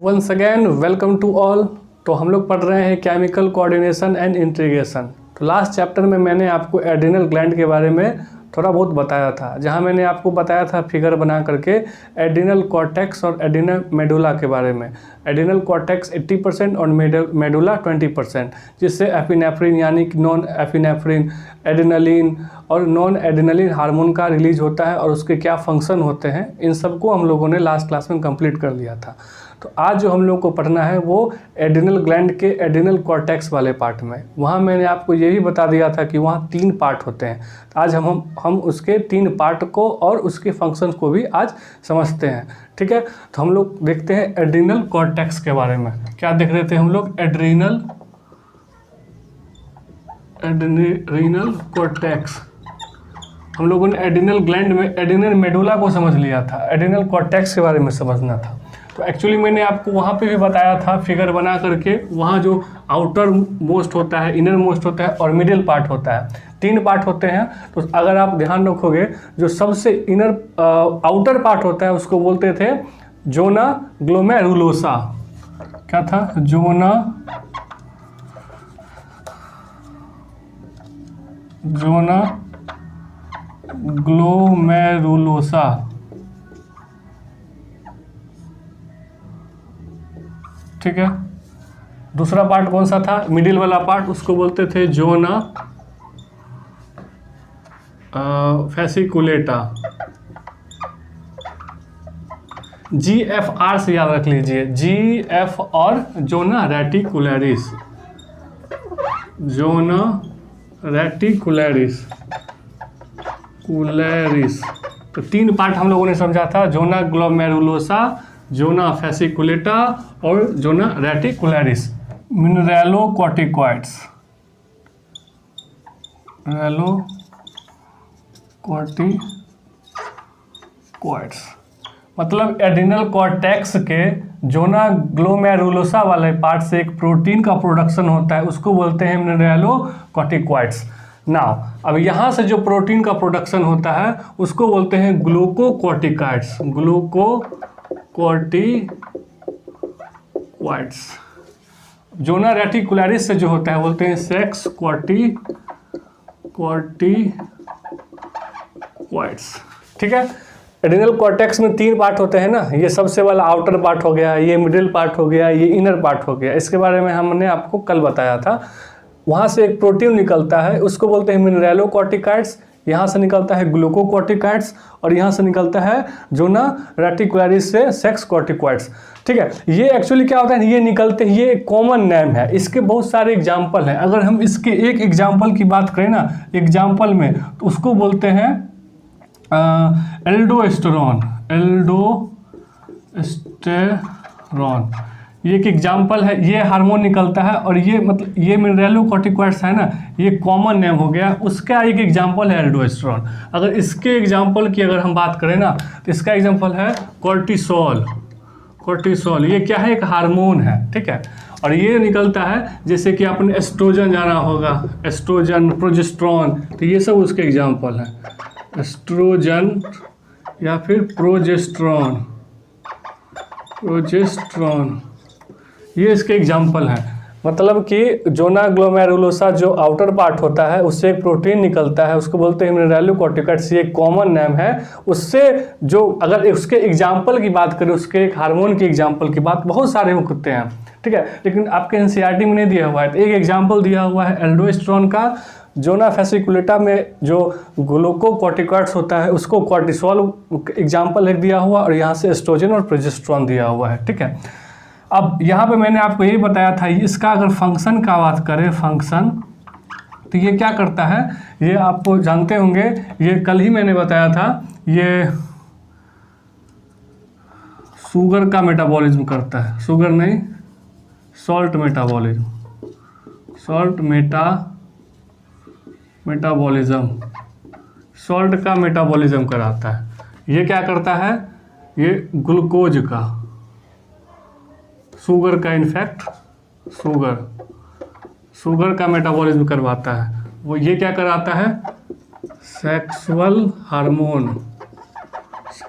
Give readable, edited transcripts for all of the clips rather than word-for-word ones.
Once again welcome to all. तो हम लोग पढ़ रहे हैं केमिकल कोऑर्डिनेशन एंड इंटीग्रेशन। तो लास्ट चैप्टर में मैंने आपको एड्रिनल ग्लैंड के बारे में थोड़ा बहुत बताया था, जहां मैंने आपको बताया था फिगर बना करके एड्रिनल कॉर्टेक्स और एड्रिनल मेडुला के बारे में। एड्रिनल कॉर्टेक्स 80% और मेडुला 20%, जिससे एपिनेफ्रिन यानी कि नॉन एपिनेफ्रिन, एड्रिनलिन और नॉन एड्रिनलिन हार्मोन का रिलीज होता है और उसके क्या फंक्शन होते हैं, इन सबको हम लोगों ने लास्ट क्लास में कंप्लीट कर लिया था। तो आज जो हम लोग को पढ़ना है वो एड्रिनल ग्लैंड के एड्रिनल कॉर्टेक्स वाले पार्ट में। वहाँ मैंने आपको ये भी बता दिया था कि वहाँ 3 पार्ट होते हैं। तो आज हम उसके 3 पार्ट को और उसके फंक्शंस को भी आज समझते हैं। ठीक है, तो हम लोग देखते हैं एड्रिनल कॉर्टेक्स के बारे में। क्या देख रहे थे हम लोग? Adrenal cortex. हम लोगों ने एड्रिनल ग्लैंड में एड्रिनल मेडुला को समझ लिया था, एड्रिनल कॉर्टेक्स के बारे में समझना था। तो एक्चुअली मैंने आपको वहाँ पे भी बताया था फिगर बना करके, वहाँ जो आउटर मोस्ट होता है, इनर मोस्ट होता है और मिडिल पार्ट होता है, 3 पार्ट होते हैं। तो अगर आप ध्यान रखोगे, जो सबसे इनर आउटर पार्ट होता है उसको बोलते थे जोना ग्लोमेरुलोसा। क्या था? Zona glomerulosa. ठीक है, दूसरा पार्ट कौन सा था? मिडिल वाला पार्ट, उसको बोलते थे जोना फैसिकुलेटा। GFR से याद रख लीजिए, GF और जोना रेटिकुलरिस। जोना रेटिकुलरिस तो 3 पार्ट हम लोगों ने समझा था, जोना ग्लोमेरुलोसा, जोना फैसिकुलेटा और जोना रेटिकुलरिस। मिनरलोकॉर्टिकॉइड्स, मतलब एड्रिनल कॉर्टेक्स के जोना ग्लोमेरुलोसा वाले पार्ट से एक प्रोटीन का प्रोडक्शन होता है, उसको बोलते हैं मिनरलोकॉर्टिकॉइड्स। नाउ अब यहाँ से जो प्रोटीन का प्रोडक्शन होता है उसको बोलते हैं ग्लूकोकॉर्टिकॉइड्स। ग्लूकोकॉर्टिकॉइड्स। जोना रेटिकुलरिस से जो होता है बोलते हैं सेक्स कॉर्टिकॉइड्स। ठीक है, एड्रिनल कॉर्टेक्स में 3 पार्ट होते हैं ना, ये सबसे वाला आउटर पार्ट हो गया, ये मिडिल पार्ट हो गया, ये इनर पार्ट हो गया। इसके बारे में हमने आपको कल बताया था। वहाँ से एक प्रोटीन निकलता है, उसको बोलते हैं मिनरलोकॉर्टिकॉइड्स। यहाँ से निकलता है ग्लूकोकॉर्टिकॉइड्स और यहाँ से निकलता है जोना रेटिकुलरिस से सेक्स कॉर्टिकॉइड्स। ठीक है, ये एक्चुअली क्या होता है, ये निकलते हैं, ये कॉमन नेम है, इसके बहुत सारे एग्जाम्पल हैं। अगर हम इसके एक एग्जाम्पल की बात करें ना, एग्जाम्पल में, तो उसको बोलते हैं एल्डोस्टेरॉन। ये एक एग्जाम्पल है, ये हार्मोन निकलता है और ये मतलब ये मिनरलोकॉर्टिकॉइड्स है ना, ये कॉमन नेम हो गया। उसका एक एग्जाम्पल है एल्डोस्टेरॉन। अगर इसके एग्जाम्पल की अगर हम बात करें ना, तो इसका एग्जाम्पल है कॉर्टिसोल। ये क्या है? एक हार्मोन है। ठीक है, और ये निकलता है, जैसे कि आपने एस्ट्रोजन जाना होगा, एस्ट्रोजन, प्रोजेस्टेरॉन, तो ये सब उसके एग्जाम्पल हैं। एस्ट्रोजन या फिर प्रोजेस्टेरॉन, ये इसके एग्जाम्पल हैं। मतलब कि जोना ग्लोमेरुलोसा जो आउटर पार्ट होता है, उससे एक प्रोटीन निकलता है, उसको बोलते हैं मिनरलोकॉर्टिकॉइड्स। ये कॉमन नेम है। उससे जो अगर उसके एग्जाम्पल की बात करें, उसके एक हार्मोन की एग्जाम्पल की बात, बहुत सारे होते हैं। ठीक है, लेकिन आपके NCERT में नहीं दिया हुआ है। तो एक एग्जाम्पल दिया हुआ है एल्डोस्टेरॉन का। जोना फैसिकुलेटा में जो ग्लूकोकॉर्टिकॉइड्स होता है उसको कॉर्टिसोल एग्जाम्पल एक दिया हुआ, और यहाँ से एस्ट्रोजन और प्रोजेस्टेरॉन दिया हुआ है। ठीक है, अब यहाँ पे मैंने आपको यही बताया था, इसका अगर फंक्शन का बात करें, फंक्शन, तो ये क्या करता है, ये आपको जानते होंगे, ये कल ही मैंने बताया था, ये शुगर का मेटाबॉलिज्म करता है। शुगर नहीं, सॉल्ट मेटाबॉलिज्म, सॉल्ट का मेटाबॉलिज्म कराता है। ये क्या करता है? ये ग्लूकोज का, शुगर का, इनफैक्ट शुगर का मेटाबॉलिज्म करवाता है। वो ये क्या कराता है? सेक्सुअल हार्मोन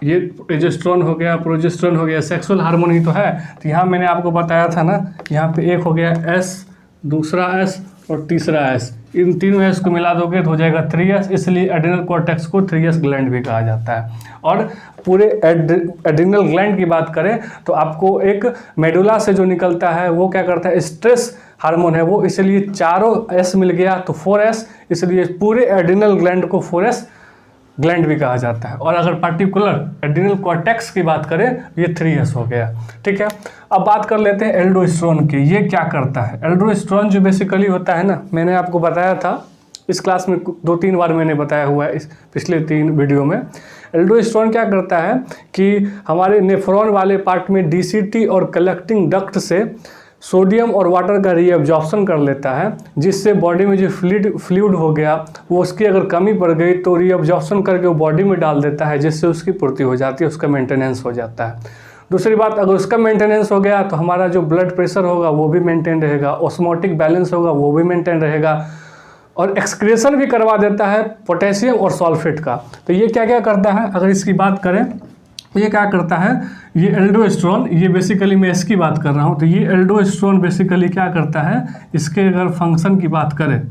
ये प्रोजेस्टेरोन हो गया, प्रोजेस्टेरोन हो गया, सेक्सुअल हार्मोन ही तो है। तो यहाँ मैंने आपको बताया था ना, यहाँ पे एक हो गया एस, दूसरा एस और तीसरा एस, इन तीनों एस को मिला दोगे तो हो जाएगा 3S, इसलिए एड्रिनल कॉर्टेक्स को 3S ग्लैंड भी कहा जाता है। और पूरे एड्रिनल ग्लैंड की बात करें तो आपको एक मेडुला से जो निकलता है वो क्या करता है, स्ट्रेस हार्मोन है वो, इसलिए चारों एस मिल गया तो 4S, इसलिए पूरे एड्रिनल ग्लैंड को 4S ग्लैंड भी कहा जाता है। और अगर पर्टिकुलर एड्रिनल कॉर्टेक्स की बात करें ये 3S हो गया। ठीक है, अब बात कर लेते हैं एल्डोस्टेरोन की। ये क्या करता है? एल्डोस्टेरोन जो बेसिकली होता है ना, मैंने आपको बताया था इस क्लास में 2-3 बार मैंने बताया हुआ है इस पिछले 3 वीडियो में। एल्डोस्टेरोन क्या करता है कि हमारे नेफ्रॉन वाले पार्ट में DCT और कलेक्टिंग डक्ट से सोडियम और वाटर का रीअब्जॉर्प्शन कर लेता है, जिससे बॉडी में जो फ्लूइड हो गया वो उसकी अगर कमी पड़ गई तो रीअब्जॉर्प्शन करके वो बॉडी में डाल देता है, जिससे उसकी पूर्ति हो जाती है, उसका मेंटेनेंस हो जाता है। दूसरी बात, अगर उसका मेंटेनेंस हो गया तो हमारा जो ब्लड प्रेशर होगा वो भी मेंटेन रहेगा, ऑस्मोटिक बैलेंस होगा वो भी मेंटेन रहेगा, और एक्सक्रीशन भी करवा देता है पोटेशियम और सल्फेट का। तो ये क्या क्या करता है, अगर इसकी बात करें ये क्या करता है, ये एल्डोस्टेरोन, ये बेसिकली मैं इसकी बात कर रहा हूँ, तो ये एल्डोस्टेरोन बेसिकली क्या करता है, इसके अगर फंक्शन की बात करें,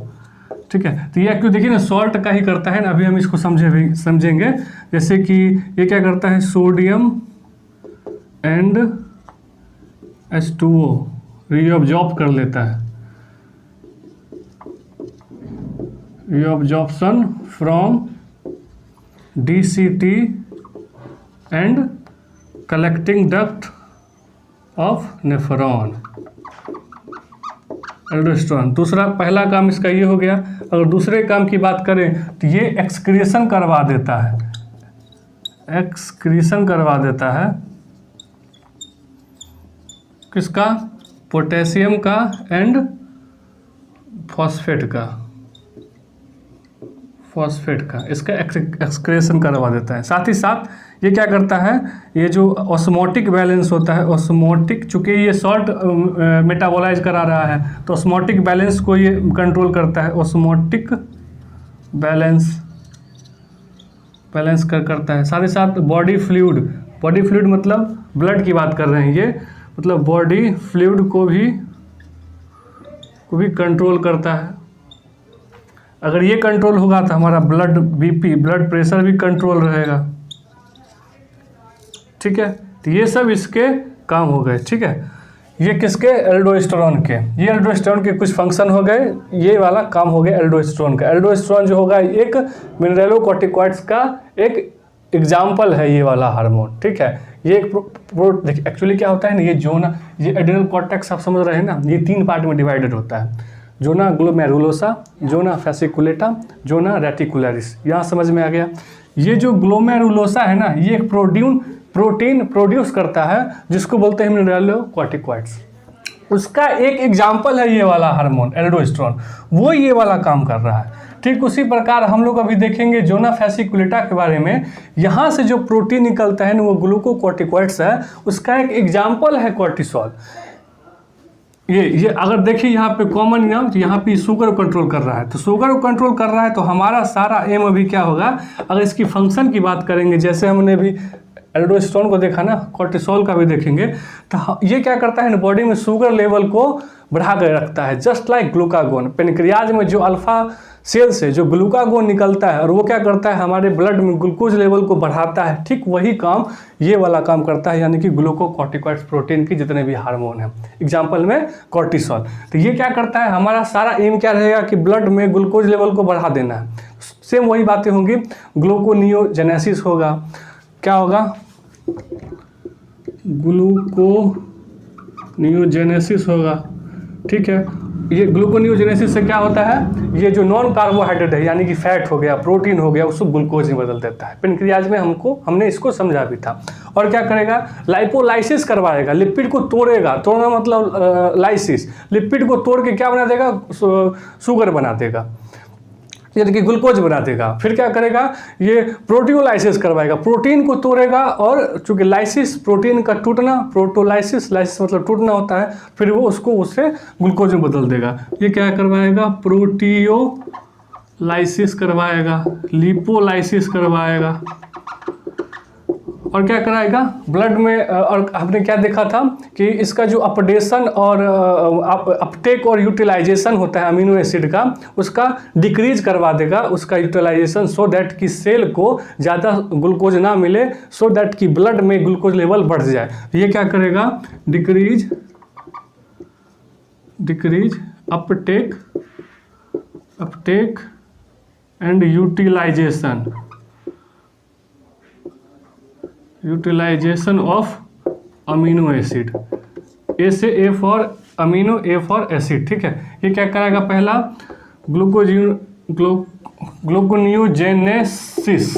ठीक है, तो ये क्यों देखिए ना सॉल्ट का ही करता है ना, अभी हम इसको समझेंगे। जैसे कि ये क्या करता है, सोडियम एंड H2O रीअब्जॉर्ब कर लेता है, reabsorption from DCT and collecting duct of nephron, aldosterone. दूसरा, पहला काम इसका ये हो गया। अगर दूसरे काम की बात करें तो ये एक्सक्रीशन करवा देता है, एक्सक्रीशन करवा देता है किसका, पोटेशियम का एंड फॉस्फेट का, इसका एक्सक्रीशन करवा देता है। साथ ही साथ ये क्या करता है, ये जो ऑस्मोटिक बैलेंस होता है, ऑस्मोटिक, चूँकि ये सॉल्ट मेटाबोलाइज करा रहा है तो ऑस्मोटिक बैलेंस को ये कंट्रोल करता है, ऑस्मोटिक बैलेंस करता है। साथ ही साथ बॉडी फ्लूइड मतलब ब्लड की बात कर रहे हैं ये, मतलब बॉडी फ्लूइड को भी कंट्रोल करता है। अगर ये कंट्रोल होगा तो हमारा BP ब्लड प्रेशर भी कंट्रोल रहेगा। ठीक है, तो ये सब इसके काम हो गए। ठीक है, ये किसके, एल्डोस्टेरोन के। ये एल्डोस्टेरोन के कुछ फंक्शन हो गए, ये वाला काम हो गया एल्डोस्टेरोन का। एल्डोस्टेरोन जो होगा एक मिनरलोकॉर्टिकॉइड्स का एक एग्जाम्पल है ये वाला हार्मोन। ठीक है, ये एक देखिए एक्चुअली क्या होता है ना, ये एड्रिनल कॉर्टेक्स आप समझ रहे हैं ना, ये 3 पार्ट में डिवाइडेड होता है, जोना ग्लोमेरुलोसा, जोना फैसिकुलेटा, जोना रेटिकुलरिस। यहाँ समझ में आ गया। ये जो ग्लोमेरुलोसा है ना, ये एक प्रोटीन प्रोड्यूस करता है जिसको बोलते हैं मिनरलोकॉर्टिकॉइड्स। उसका एक एग्जाम्पल है ये वाला हार्मोन एल्डोस्टेरोन, वो ये वाला काम कर रहा है। ठीक उसी प्रकार हम लोग अभी देखेंगे जोना फैसिकुलेटा के बारे में। यहाँ से जो प्रोटीन निकलता है ना वो ग्लूकोकॉर्टिकॉइड्स है, उसका एक एग्जाम्पल है कॉर्टिसोल। ये अगर देखिए यहाँ पे कॉमन नाम, तो यहाँ पे शुगर को कंट्रोल कर रहा है, तो शुगर को कंट्रोल कर रहा है तो हमारा सारा एम अभी क्या होगा, अगर इसकी फंक्शन की बात करेंगे, जैसे हमने भी एल्डोस्टेरोन को देखा ना, कॉर्टिसोल का भी देखेंगे, तो ये क्या करता है ना, बॉडी में शुगर लेवल को बढ़ा कर रखता है, जस्ट लाइक ग्लूकागोन। पेनक्रियाज में जो अल्फा सेल से जो ग्लूकागोन निकलता है और वो क्या करता है, हमारे ब्लड में ग्लूकोज लेवल को बढ़ाता है, ठीक वही काम ये वाला काम करता है, यानी कि ग्लूकोकॉर्टिकॉइड्स प्रोटीन की जितने भी हार्मोन हैं, एग्जाम्पल में कॉर्टिसोल। तो ये क्या करता है, हमारा सारा एम क्या रहेगा कि ब्लड में ग्लूकोज लेवल को बढ़ा देना है। सेम वही बातें होंगी, ग्लूकोनियोजेनेसिस होगा, क्या होगा, ग्लूकोनियोजेनेसिस होगा। ठीक है, ये ग्लूकोनियोजेनेसिस से क्या होता है, ये जो नॉन कार्बोहाइड्रेट है यानी कि फैट हो गया, प्रोटीन हो गया, उसको ग्लूकोज में बदल देता है। पेनक्रियाज में हमने इसको समझा भी था। और क्या करेगा, लाइपोलाइसिस करवाएगा, लिपिड को तोड़ेगा, तोड़ना मतलब लाइसिस, लिपिड को तोड़ के क्या बना देगा, शुगर बना देगा, यानी कि ग्लूकोज बना देगा। फिर क्या करेगा, ये प्रोटियोलाइसिस करवाएगा, प्रोटीन को तोड़ेगा, और चूंकि लाइसिस प्रोटीन का टूटना, प्रोटोलाइसिस, लाइसिस मतलब टूटना होता है, फिर वो उससे ग्लूकोज में बदल देगा। ये क्या करवाएगा, प्रोटियोलाइसिस करवाएगा, लिपोलाइसिस करवाएगा, और क्या कराएगा ब्लड में। और हमने क्या देखा था कि इसका जो अपडेशन और अपटेक और यूटिलाइजेशन होता है अमीनो एसिड का, उसका डिक्रीज करवा देगा उसका यूटिलाइजेशन, सो दैट कि सेल को ज़्यादा ग्लूकोज ना मिले, सो दैट कि ब्लड में ग्लूकोज लेवल बढ़ जाए। ये क्या करेगा, decrease uptake and utilization of amino acid. A से A for amino, A for acid, ठीक है। ये क्या कराएगा, पहला ग्लूकोनियोजेनेसिस,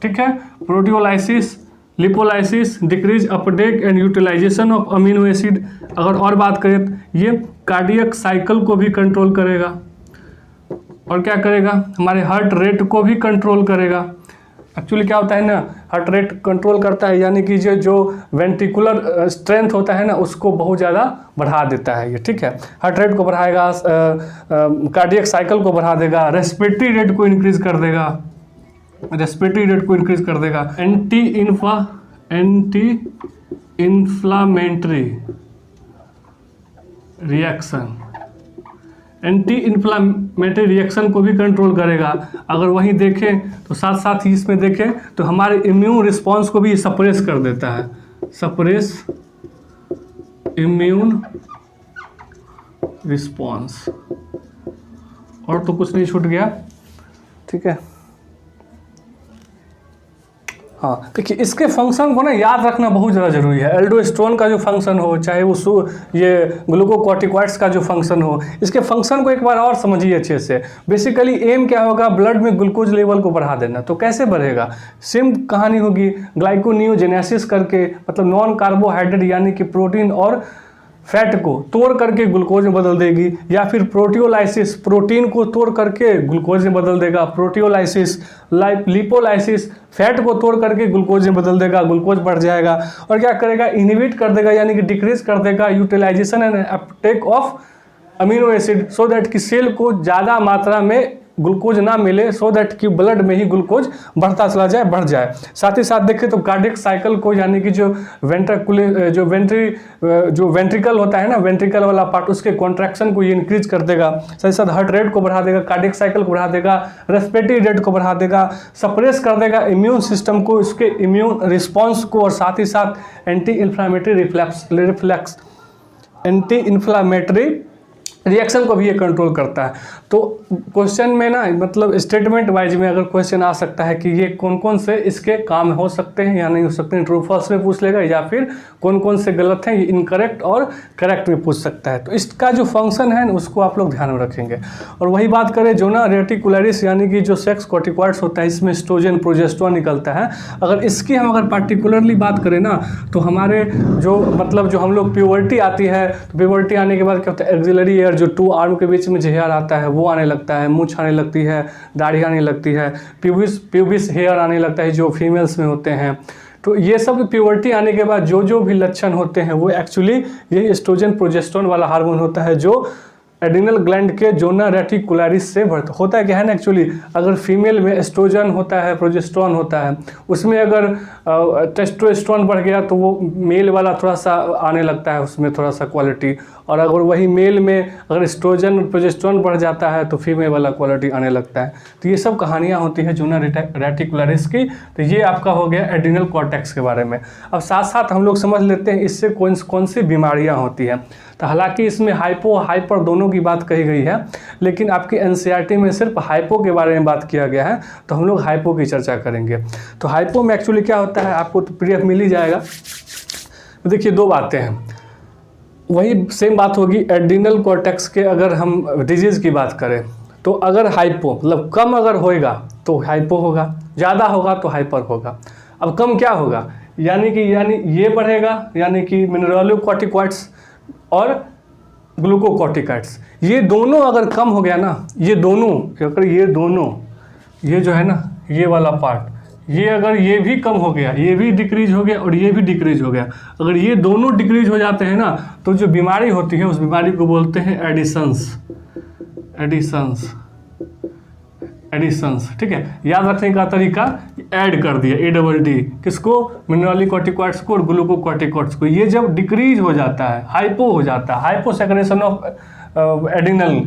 ठीक है, proteolysis, lipolysis, decrease uptake and utilization of amino acid. अगर और बात करें तो ये कार्डियक साइकिल को भी कंट्रोल करेगा और क्या करेगा, हमारे हार्ट रेट को भी कंट्रोल करेगा। एक्चुअली क्या होता है ना, हार्ट रेट कंट्रोल करता है, यानी कि जो वेंट्रिकुलर स्ट्रेंथ होता है ना, उसको बहुत ज़्यादा बढ़ा देता है ये, ठीक है। हार्ट रेट को बढ़ाएगा, कार्डियक साइकिल को बढ़ा देगा, रेस्पिरेटरी रेट को इंक्रीज कर देगा, एंटी इन्फ्लामेटरी रिएक्शन को भी कंट्रोल करेगा। अगर वहीं देखें तो साथ साथ ही इसमें देखें तो हमारे इम्यून रिस्पॉन्स को भी सप्रेस कर देता है, सप्रेस इम्यून रिस्पॉन्स। और तो कुछ नहीं छूट गया, ठीक है। हाँ, देखिए इसके फंक्शन को ना याद रखना बहुत ज़्यादा जरूरी है। एल्डोस्टेरोन का जो फंक्शन हो, चाहे वो ये ग्लूकोकॉर्टिकॉइड्स का जो फंक्शन हो, इसके फंक्शन को एक बार और समझिए अच्छे से। बेसिकली एम क्या होगा, ब्लड में ग्लूकोज लेवल को बढ़ा देना। तो कैसे बढ़ेगा, सेम कहानी होगी, ग्लाइकोनियोजेनेसिस करके, मतलब नॉन कार्बोहाइड्रेट यानी कि प्रोटीन और फैट को तोड़ करके ग्लूकोज में बदल देगी, या फिर प्रोटियोलाइसिस, प्रोटीन को तोड़ करके ग्लूकोज में बदल देगा, प्रोटियोलाइसिस, लिपोलाइसिस, फैट को तोड़ करके ग्लूकोज में बदल देगा, ग्लूकोज बढ़ जाएगा। और क्या करेगा, इनहिबिट कर देगा, यानी कि डिक्रीज कर देगा utilization and uptake of amino acid, so that कि सेल को ज़्यादा मात्रा में ग्लूकोज ना मिले, सो दैट कि ब्लड में ही ग्लूकोज बढ़ता चला जाए, बढ़ जाए। साथ ही साथ देखें तो कार्डियक साइकिल को, यानी कि जो वेंट्रिकल होता है ना, वेंट्रिकल वाला पार्ट, उसके कॉन्ट्रैक्शन को ये इंक्रीज कर देगा। साथ ही साथ हार्ट रेट को बढ़ा देगा, कार्डियक साइकिल को बढ़ा देगा, रेस्पिरेटरी रेट को बढ़ा देगा, सप्रेस कर देगा इम्यून सिस्टम को, उसके इम्यून रिस्पॉन्स को, और साथ ही साथ एंटी इन्फ्लामेटरी रिएक्शन को भी ये कंट्रोल करता है। तो क्वेश्चन में ना, मतलब स्टेटमेंट वाइज में अगर क्वेश्चन आ सकता है कि ये कौन कौन से इसके काम हो सकते हैं या नहीं हो सकते हैं, ट्रू फॉल्स में पूछ लेगा, या फिर कौन कौन से गलत हैं, ये इनकरेक्ट और करेक्ट में पूछ सकता है। तो इसका जो फंक्शन है उसको आप लोग ध्यान में रखेंगे। और वही बात करें जोना रेटिकुलरिस, यानी कि जो सेक्स कॉर्टिकॉइड्स होता है, इसमें एस्ट्रोजन प्रोजेस्टेरोन निकलता है। अगर इसकी हम अगर पार्टिकुलरली बात करें ना, तो हमारे जो मतलब जो हम लोग प्यूबर्टी आती है, तो प्यूबर्टी आने के बाद क्या होता है, एक्सिलरी एयर, जो टू आर्म के बीच में जो हेयर आता है वो आने लगता है, मूंछ आने लगती है, दाढ़ी आने लगती है, प्यूबिस हेयर आने लगता है जो फीमेल्स में होते हैं। तो ये सब प्यूबर्टी आने के बाद जो भी लक्षण होते हैं वो एक्चुअली ये एस्ट्रोजन प्रोजेस्टेरोन वाला हार्मोन होता है, जो एड्रिनल ग्लैंड के जोना रेटिकुलरिस से बढ़ता होता है। क्या है ना, एक्चुअली अगर फीमेल में एस्ट्रोजन होता है, प्रोजेस्टेरोन होता है, उसमें अगर टेस्टोस्टेरोन बढ़ गया तो वो मेल वाला थोड़ा सा आने लगता है, उसमें थोड़ा सा क्वालिटी। और अगर वही मेल में अगर एस्ट्रोजन प्रोजेस्टेरोन बढ़ जाता है तो फीमेल वाला क्वालिटी आने लगता है। तो ये सब कहानियाँ होती है जोना रेटिकुलरिस की। तो ये आपका हो गया एड्रिनल कॉर्टेक्स के बारे में। अब साथ साथ हम लोग समझ लेते हैं इससे कौन सी बीमारियाँ होती हैं। तो हालांकि इसमें हाइपो हाइपर दोनों की बात कही गई है, लेकिन आपकी एनसीईआरटी में सिर्फ हाइपो के बारे में बात किया गया है, तो हम लोग हाइपो की चर्चा करेंगे। तो हाइपो में एक्चुअली क्या होता है, आपको तो पीडीएफ मिल ही जाएगा। तो देखिए दो बातें हैं, वही सेम बात होगी एड्रिनल कॉर्टेक्स के। अगर हम डिजीज़ की बात करें तो अगर हाइपो मतलब कम अगर होएगा तो हाइपो होगा, ज़्यादा होगा तो हाइपर होगा। अब कम क्या होगा, यानी ये बढ़ेगा, यानी कि मिनरलोकॉर्टिकॉइड्स और ग्लूकोकॉर्टिकॉइड्स, ये दोनों अगर कम हो गया ना, ये दोनों अगर ये जो है ना, ये वाला पार्ट, ये अगर ये भी कम हो गया, ये भी डिक्रीज हो गया और ये भी डिक्रीज हो गया, अगर ये दोनों डिक्रीज हो जाते हैं ना, तो जो बीमारी होती है उस बीमारी को बोलते हैं एडिशंस। एडिशंस, ठीक है। याद रखने का तरीका, ऐड कर दिया ADD, किसको, मिनरलिकोटिकॉइड्स को और ग्लूकोकॉर्टिकॉइड्स को। ये जब डिक्रीज हो जाता है, हाइपो हो जाता है, hypo secretion of adrenal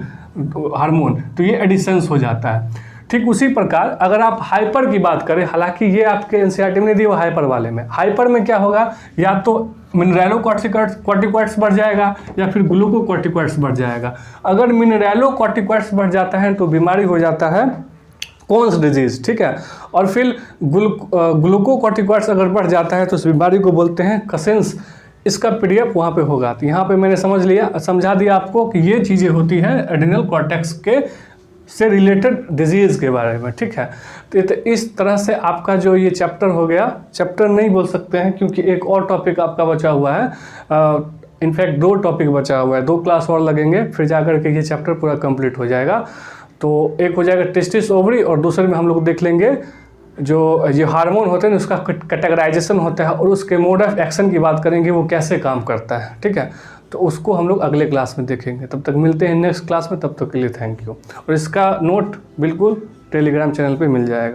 hormone, तो ये एडिशंस हो जाता है। ठीक उसी प्रकार अगर आप हाइपर की बात करें, हालांकि ये आपके एनसीईआरटी में नहीं दिया, वो हाइपर वाले में, हाइपर में क्या होगा, या तो मिनरलोकॉर्टिकॉइड्स बढ़ जाएगा या फिर ग्लूकोकॉर्टिकॉइड्स बढ़ जाएगा। अगर मिनरलोकॉर्टिकॉइड्स बढ़ जाता है तो बीमारी हो जाता है कोन्स डिजीज, ठीक है। और फिर ग्लूकोकॉर्टिकॉइड्स अगर बढ़ जाता है तो उस बीमारी को बोलते हैं कसेंस। इसका PDF वहाँ पे होगा। तो यहाँ पे मैंने समझा दिया आपको कि ये चीज़ें होती हैं एड्रिनल कॉर्टेक्स के से रिलेटेड डिजीज़ के बारे में, ठीक है। तो इस तरह से आपका जो ये चैप्टर हो गया, चैप्टर नहीं बोल सकते हैं क्योंकि एक और टॉपिक आपका बचा हुआ है, इनफैक्ट 2 टॉपिक बचा हुआ है, 2 क्लास और लगेंगे, फिर जाकर के ये चैप्टर पूरा कंप्लीट हो जाएगा। तो एक हो जाएगा टेस्टिस ओवरी, और दूसरे में हम लोग देख लेंगे जो ये हार्मोन होते हैं उसका कैटेगराइजेशन होता है और उसके मोड ऑफ एक्शन की बात करेंगे, वो कैसे काम करता है, ठीक है। तो उसको हम लोग अगले क्लास में देखेंगे। तब तक मिलते हैं नेक्स्ट क्लास में, तब तक के लिए थैंक यू। और इसका नोट बिल्कुल टेलीग्राम चैनल पे मिल जाएगा।